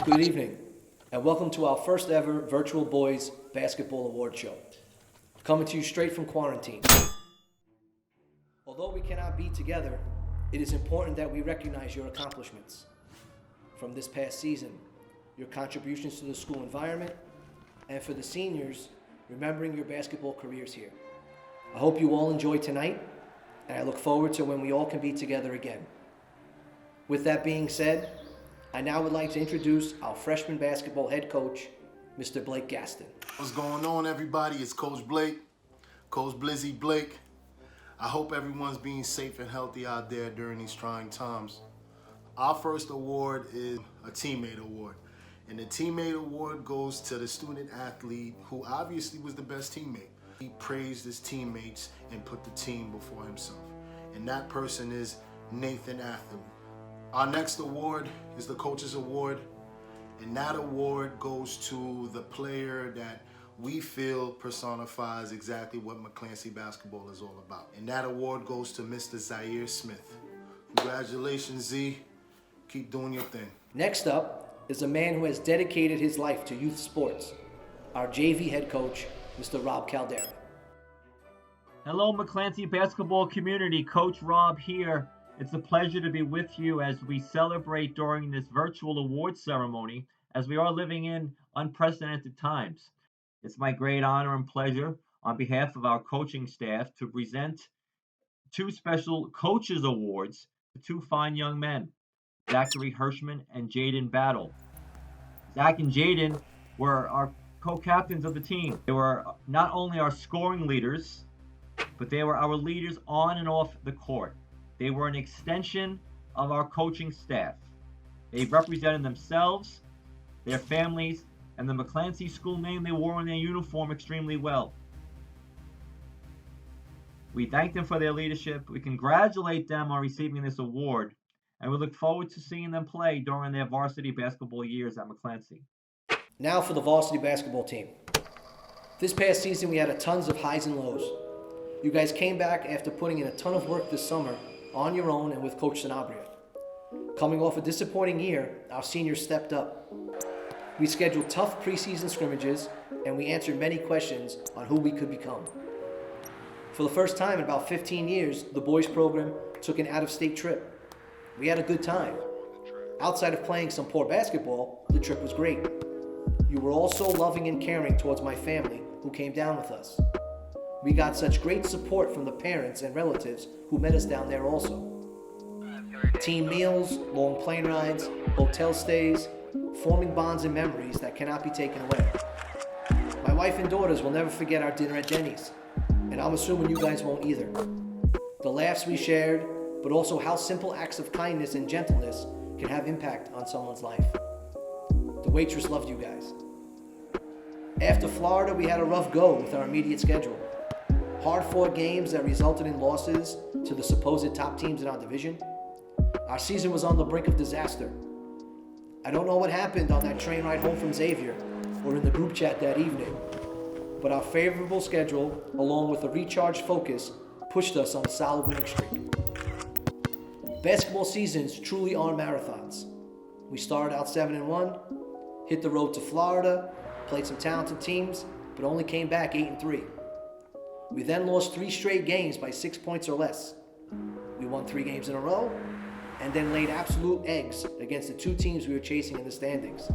Good evening, and welcome to our first ever virtual boys basketball award show. Coming to you straight from quarantine. Although we cannot be together, it is important that we recognize your accomplishments from this past season, your contributions to the school environment, and for the seniors, remembering your basketball careers here. I hope you all enjoy tonight, and I look forward to when we all can be together again. With that being said, I now would like to introduce our freshman basketball head coach, Mr. Blake Gaston. What's going on, everybody? It's Coach Blake, Coach Blizzy Blake. I hope everyone's being safe and healthy out there during these trying times. Our first award is a teammate award. And the teammate award goes to the student athlete who obviously was the best teammate. He praised his teammates and put the team before himself. And that person is Nathan Atherley. Our next award is the Coaches Award, and that award goes to the player that we feel personifies exactly what McClancy basketball is all about. And that award goes to Mr. Zaire Smith. Congratulations, Z. Keep doing your thing. Next up is a man who has dedicated his life to youth sports, our JV head coach, Mr. Rob Caldera. Hello, McClancy basketball community. Coach Rob here. It's a pleasure to be with you as we celebrate during this virtual awards ceremony, as we are living in unprecedented times. It's my great honor and pleasure on behalf of our coaching staff to present two special coaches awards to two fine young men, Zachary Hirschman and Jaden Battle. Zach and Jaden were our co-captains of the team. They were not only our scoring leaders, but they were our leaders on and off the court. They were an extension of our coaching staff. They represented themselves, their families, and the McClancy school name they wore on their uniform extremely well. We thank them for their leadership. We congratulate them on receiving this award, and we look forward to seeing them play during their varsity basketball years at McClancy. Now for the varsity basketball team. This past season, we had tons of highs and lows. You guys came back after putting in a ton of work this summer on your own and with Coach Sanabria. Coming off a disappointing year, our seniors stepped up. We scheduled tough preseason scrimmages, and we answered many questions on who we could become. For the first time in about 15 years, the boys program took an out-of-state trip. We had a good time. Outside of playing some poor basketball, the trip was great. You were all so loving and caring towards my family who came down with us. We got such great support from the parents and relatives who met us down there also. Team meals, long plane rides, hotel stays, forming bonds and memories that cannot be taken away. My wife and daughters will never forget our dinner at Denny's, and I'm assuming you guys won't either. The laughs we shared, but also how simple acts of kindness and gentleness can have impact on someone's life. The waitress loved you guys. After Florida, we had a rough go with our immediate schedule. Hard-fought games that resulted in losses to the supposed top teams in our division. Our season was on the brink of disaster. I don't know what happened on that train ride home from Xavier or in the group chat that evening, but our favorable schedule, along with a recharged focus, pushed us on a solid winning streak. Basketball seasons truly are marathons. We started out 7-1, hit the road to Florida, played some talented teams, but only came back 8-3. We then lost 3 straight games by 6 points or less. We won 3 games in a row, and then laid absolute eggs against the 2 teams we were chasing in the standings.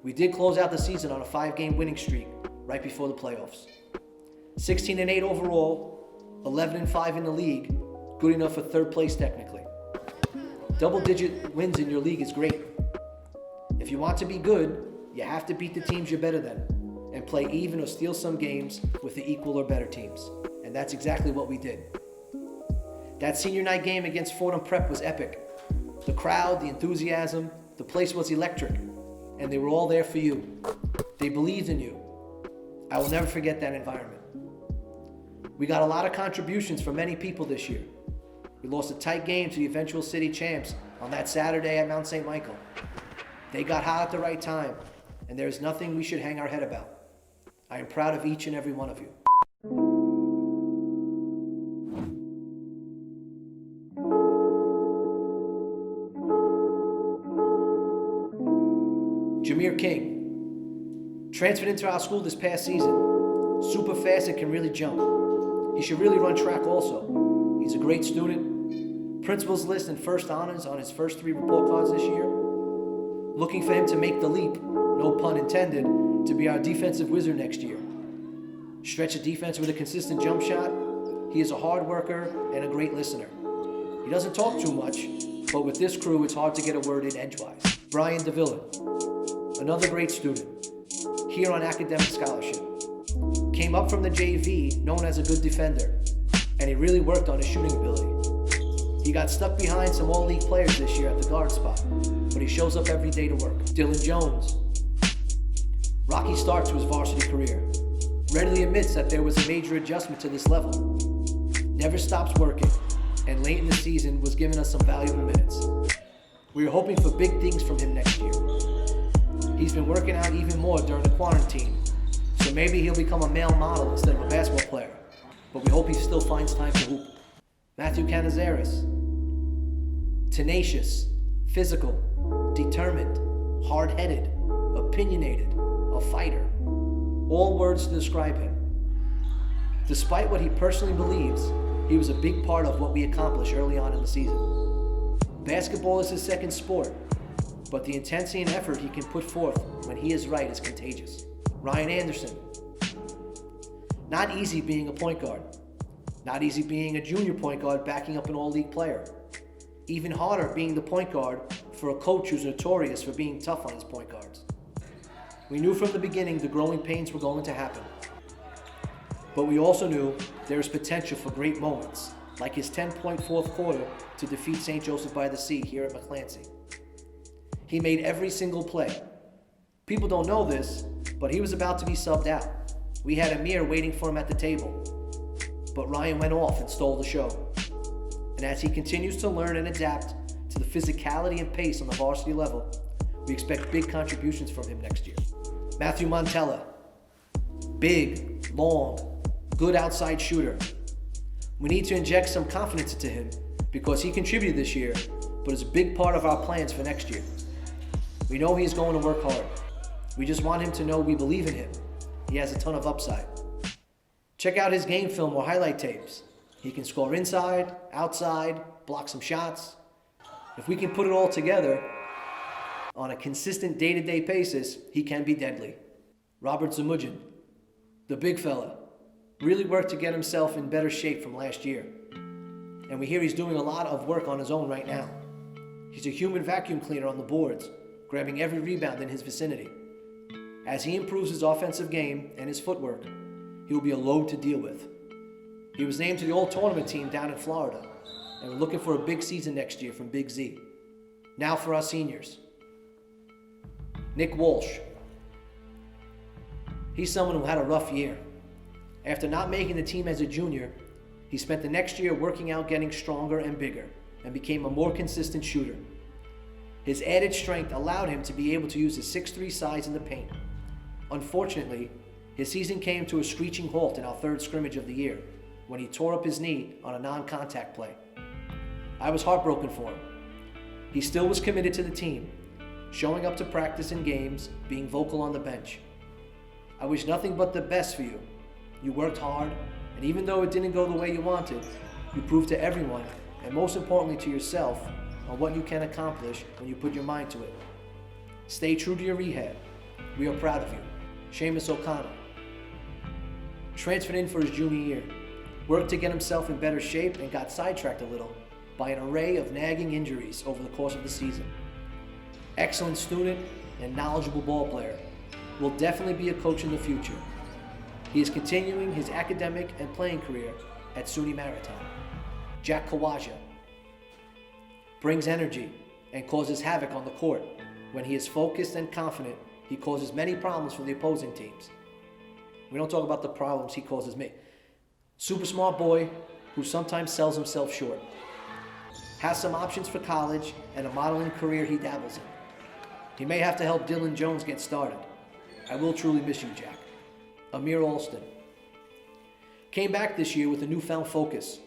We did close out the season on a 5-game winning streak right before the playoffs. 16-8 overall, 11-5 in the league, good enough for 3rd place technically. Double-digit wins in your league is great. If you want to be good, you have to beat the teams you're better than, and play even or steal some games with the equal or better teams. And that's exactly what we did. That senior night game against Fordham Prep was epic. The crowd, the enthusiasm, the place was electric, and they were all there for you. They believed in you. I will never forget that environment. We got a lot of contributions from many people this year. We lost a tight game to the eventual city champs on that Saturday at Mount St. Michael. They got hot at the right time, and there is nothing we should hang our head about. I am proud of each and every one of you. Jameer King. Transferred into our school this past season. Super fast and can really jump. He should really run track also. He's a great student. Principal's list and first honors on his first 3 report cards this year. Looking for him to make the leap, no pun intended, to be our defensive wizard next year. Stretch the defense with a consistent jump shot. He is a hard worker and a great listener. He doesn't talk too much, but with this crew, it's hard to get a word in edgewise. Brian DeVilla, another great student, here on academic scholarship. Came up from the JV, known as a good defender, and he really worked on his shooting ability. He got stuck behind some all-league players this year at the guard spot, but he shows up every day to work. Dylan Jones, rocky start to his varsity career. Readily admits that there was a major adjustment to this level. Never stops working, and late in the season was giving us some valuable minutes. We are hoping for big things from him next year. He's been working out even more during the quarantine, so maybe he'll become a male model instead of a basketball player, but we hope he still finds time to hoop. Matthew Canizares, tenacious, physical, determined, hard-headed, opinionated, a fighter. All words to describe him. Despite what he personally believes, he was a big part of what we accomplished early on in the season. Basketball is his second sport, but the intensity and effort he can put forth when he is right is contagious. Ryan Anderson. Not easy being a point guard. Not easy being a junior point guard backing up an all-league player. Even harder being the point guard for a coach who's notorious for being tough on his point guards. We knew from the beginning the growing pains were going to happen. But we also knew there is potential for great moments, like his 10-point fourth quarter to defeat St. Joseph by the Sea here at McClancy. He made every single play. People don't know this, but he was about to be subbed out. We had Amir waiting for him at the table. But Ryan went off and stole the show. And as he continues to learn and adapt to the physicality and pace on the varsity level, we expect big contributions from him next year. Matthew Montella. Big, long, good outside shooter. We need to inject some confidence into him because he contributed this year, but is a big part of our plans for next year. We know he's going to work hard. We just want him to know we believe in him. He has a ton of upside. Check out his game film or highlight tapes. He can score inside, outside, block some shots. If we can put it all together on a consistent day-to-day basis, he can be deadly. Robert Zamudjan, the big fella, really worked to get himself in better shape from last year. And we hear he's doing a lot of work on his own right now. He's a human vacuum cleaner on the boards, grabbing every rebound in his vicinity. As he improves his offensive game and his footwork, he will be a load to deal with. He was named to the all-tournament team down in Florida, and we're looking for a big season next year from Big Z. Now for our seniors. Nick Walsh. He's someone who had a rough year. After not making the team as a junior, he spent the next year working out, getting stronger and bigger, and became a more consistent shooter. His added strength allowed him to be able to use his 6'3" size in the paint. Unfortunately, his season came to a screeching halt in our third scrimmage of the year when he tore up his knee on a non-contact play. I was heartbroken for him. He still was committed to the team, showing up to practice and games, being vocal on the bench. I wish nothing but the best for you. You worked hard, and even though it didn't go the way you wanted, you proved to everyone, and most importantly to yourself, on what you can accomplish when you put your mind to it. Stay true to your rehab. We are proud of you. Seamus O'Connell. Transferred in for his junior year, worked to get himself in better shape and got sidetracked a little by an array of nagging injuries over the course of the season. Excellent student and knowledgeable ball player. Will definitely be a coach in the future. He is continuing his academic and playing career at SUNY Maritime. Jack Kawaja brings energy and causes havoc on the court. When he is focused and confident, he causes many problems for the opposing teams. We don't talk about the problems he causes me. Super smart boy who sometimes sells himself short. Has some options for college and a modeling career he dabbles in. He may have to help Dylan Jones get started. I will truly miss you, Jack. Amir Alston. Came back this year with a newfound focus.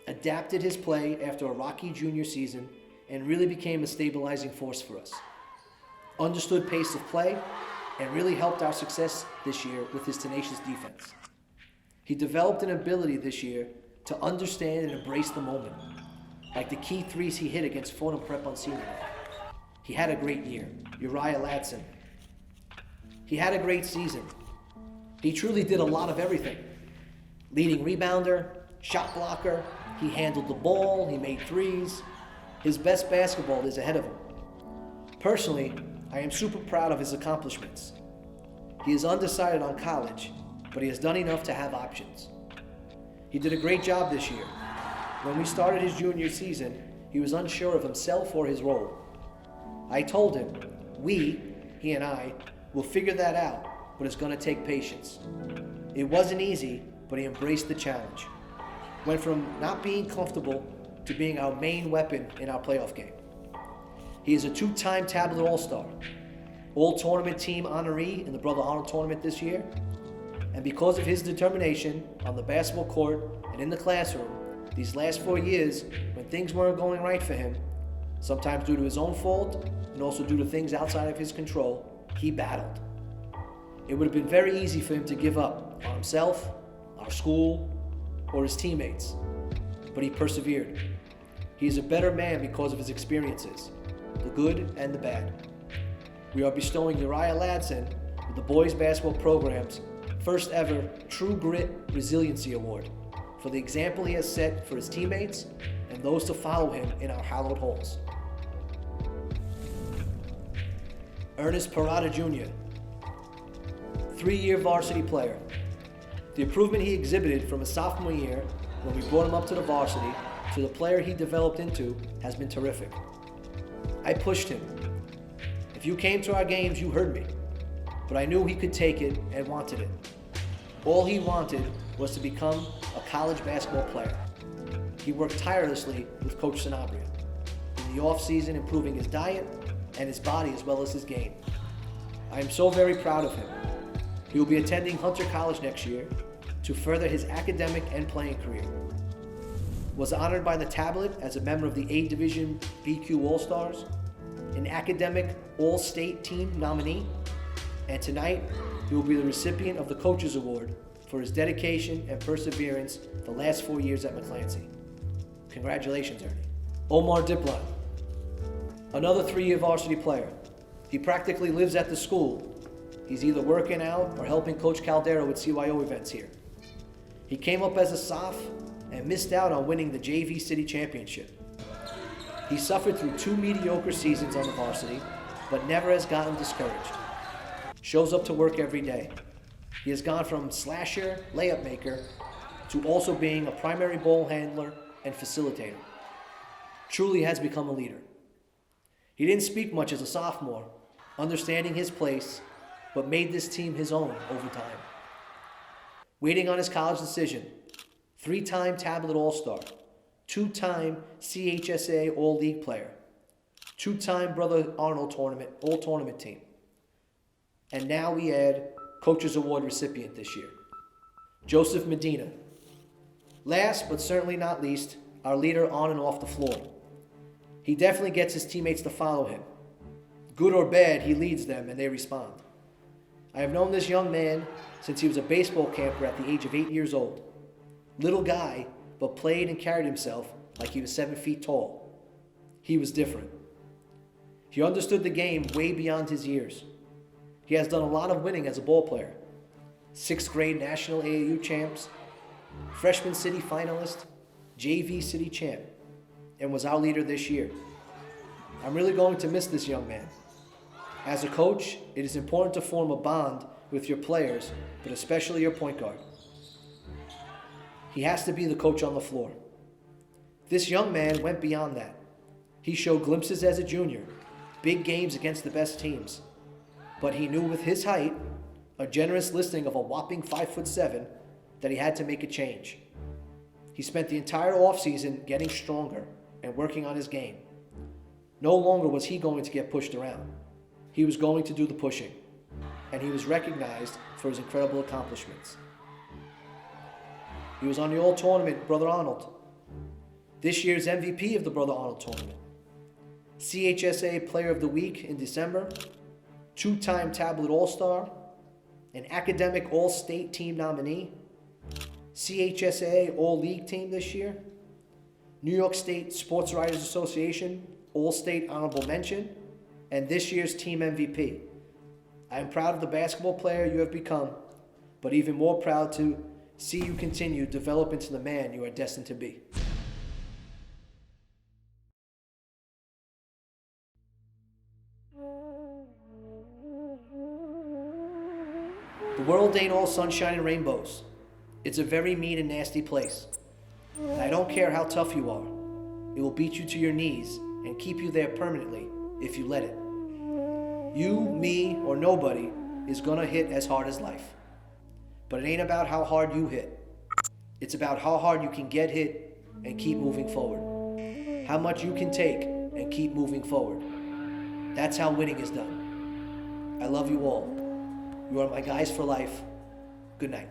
Adapted his play after a rocky junior season and really became a stabilizing force for us. understood pace of play, and really helped our success this year with his tenacious defense. He developed an ability this year to understand and embrace the moment, like the key threes he hit against Fordham Prep on senior night. He had a great year. Uriah Ladson. He had a great season. He truly did a lot of everything. Leading rebounder, shot blocker, he handled the ball, he made threes. His best basketball is ahead of him. Personally, I am super proud of his accomplishments. He is undecided on college, but he has done enough to have options. He did a great job this year. When we started his junior season, he was unsure of himself or his role. I told him, he and I, will figure that out, but it's going to take patience. It wasn't easy, but he embraced the challenge. Went from not being comfortable to being our main weapon in our playoff game. He is a two-time Tablet All-Star, All-Tournament Team honoree in the Brother Arnold Tournament this year, and because of his determination on the basketball court and in the classroom, these last 4 years, when things weren't going right for him, sometimes due to his own fault and also due to things outside of his control, he battled. It would have been very easy for him to give up on himself, our school, or his teammates, but he persevered. He is a better man because of his experiences, the good and the bad. We are bestowing Uriah Ladson with the boys basketball program's first ever True Grit Resiliency Award for the example he has set for his teammates and those to follow him in our hallowed halls. Ernest Parada Jr., 3-year varsity player. The improvement he exhibited from his sophomore year when we brought him up to the varsity to the player he developed into has been terrific. I pushed him. If you came to our games, you heard me, but I knew he could take it and wanted it. All he wanted was to become a college basketball player. He worked tirelessly with Coach Sanabria in the off-season, improving his diet and his body as well as his game. I am so very proud of him. He will be attending Hunter College next year to further his academic and playing career. Was honored by the Tablet as a member of the A Division BQ All-Stars, an academic All-State Team nominee, and tonight he will be the recipient of the Coaches Award for his dedication and perseverance the last 4 years at McClancy. Congratulations, Ernie. Omar Diplan, another 3-year varsity player. He practically lives at the school. He's either working out or helping Coach Caldera with CYO events here. He came up as a soph and missed out on winning the JV City Championship. He suffered through 2 mediocre seasons on the varsity, but never has gotten discouraged. Shows up to work every day. He has gone from slasher, layup maker, to also being a primary ball handler and facilitator. Truly has become a leader. He didn't speak much as a sophomore, understanding his place, but made this team his own over time. Waiting on his college decision, 3-time Tablet All-Star, 2-time CHSA All-League player, 2-time Brother Arnold Tournament, All-Tournament team. And now we add Coaches Award recipient this year, Joseph Medina. Last but certainly not least, our leader on and off the floor. He definitely gets his teammates to follow him. Good or bad, he leads them and they respond. I have known this young man since he was a baseball camper at the age of 8 years old. Little guy, but played and carried himself like he was 7 feet tall. He was different. He understood the game way beyond his years. He has done a lot of winning as a ball player. 6th grade national AAU champs, freshman city finalist, JV city champ, and was our leader this year. I'm really going to miss this young man. As a coach, it is important to form a bond with your players, but especially your point guard. He has to be the coach on the floor. This young man went beyond that. He showed glimpses as a junior, big games against the best teams. But he knew with his height, a generous listing of a whopping 5'7", that he had to make a change. He spent the entire offseason getting stronger and working on his game. No longer was he going to get pushed around. He was going to do the pushing, and he was recognized for his incredible accomplishments. He was on the All-Tournament Brother Arnold, this year's MVP of the Brother Arnold Tournament, CHSA Player of the Week in December, two-time tablet all-star, an academic all-state team nominee, CHSA all-league team this year, New York State Sports Writers Association all-state honorable mention, and this year's team MVP. I am proud of the basketball player you have become, but even more proud to see you continue to develop into the man you are destined to be. The world ain't all sunshine and rainbows. It's a very mean and nasty place. And I don't care how tough you are. It will beat you to your knees and keep you there permanently if you let it. You, me, or nobody is gonna hit as hard as life. But it ain't about how hard you hit. It's about how hard you can get hit and keep moving forward. How much you can take and keep moving forward. That's how winning is done. I love you all. You are my guys for life. Good night.